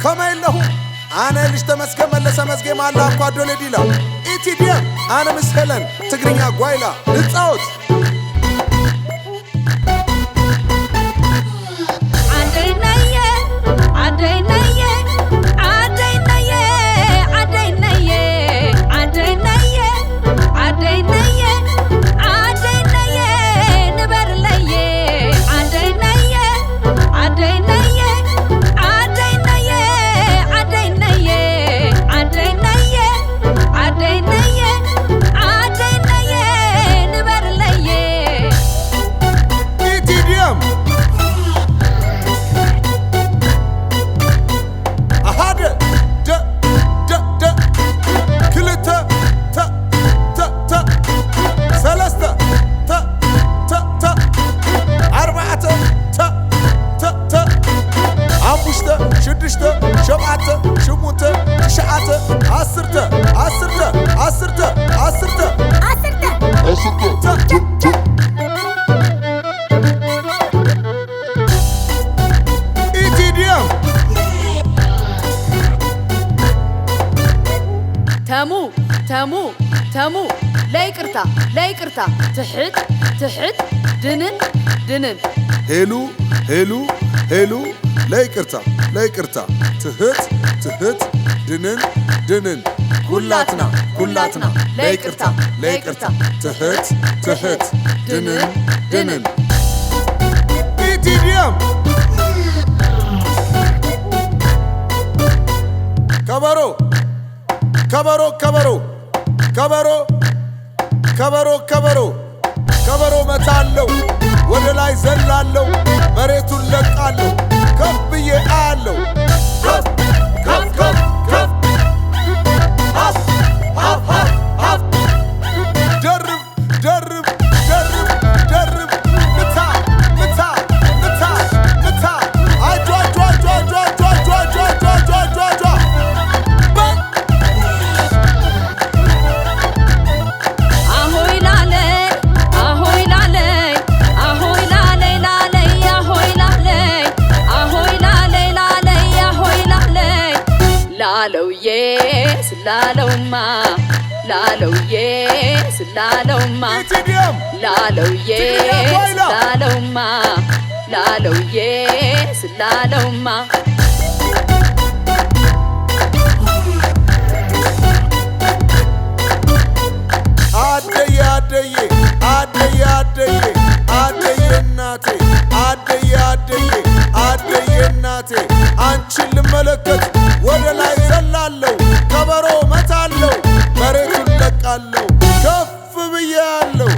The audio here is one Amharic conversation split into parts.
كما إله أنا اللي اشتمسك ملسا مسكي مع الله قادو لديلا إيتي ديام أنا مسهلن تقرينيا قويلة نتصوت تمو لا يكرتا تحت دنن هلو لا يكرتا تحت دنن كلاتنا لا يكرتا تحت دنن إيتي ديام كبرو متالو ولا لا يزلالو مريتو لقالو كف بيه قالو كف درب متا اجوا سلالوما እናቴ አንቺን ልመለከት ወደ ላይ ዘላለሁ ከበሮ መታለሁ መሬቱን ለቃለሁ ከፍ ብያለሁ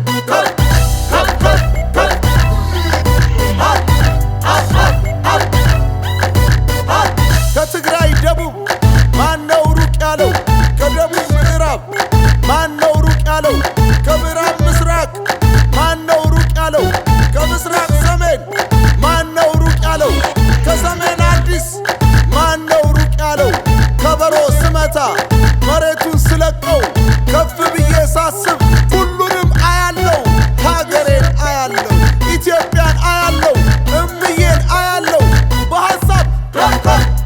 ከትግራይ ደቡብ ማነው ሩቅ ያለው ከደቡብ ምዕራብ ማነው ሩቅ ያለው ከምዕራብ ምስራቅ ማነው ሩቅ ያለው ከምስራቅ ሰሜን ማነው ሩቅ ያለው ከሰሜን አዲስ ማነው ሩቅ ያለው ከበሮ ስመታ መሬቱን ስለቀው ከፍ ብዬ ሳስብ ሁሉንም አያለው ሀገሬን አያለው ኢትዮጵያን አያለው እምዬን አያለው በሐሳብ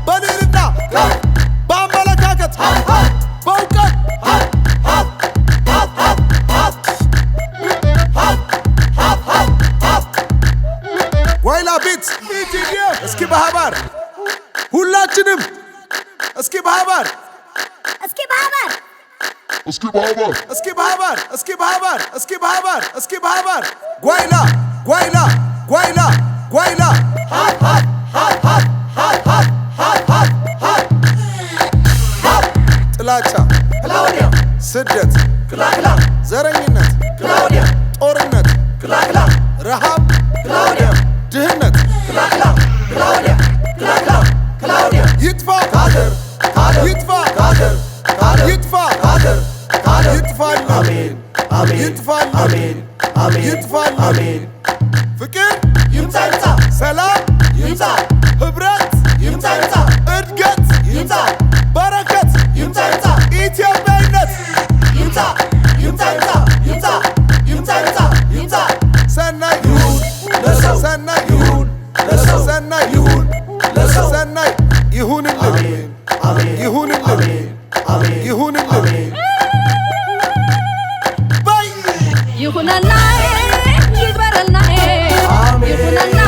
በልዕልና በአመለካከት በእውቀት ዋይላ ቤት እስኪ በሃባር ሁላችንም እስኪ በሃባር ጓይላ ጥላቻ ስደት ዘረኝነት ጦርነት ረሃብ ድህነት ይጥፋ አሜን ፍቅር ይምጣ ሰላም ይምጣ ህብረት ይምጣ እድገት ይምጣ በረከት ይምጣ ኢትዮጵያዊነት ይምጣ ሰናይ ይሁን ይሁንልን ይኩነና ይግበረልና ይኩነና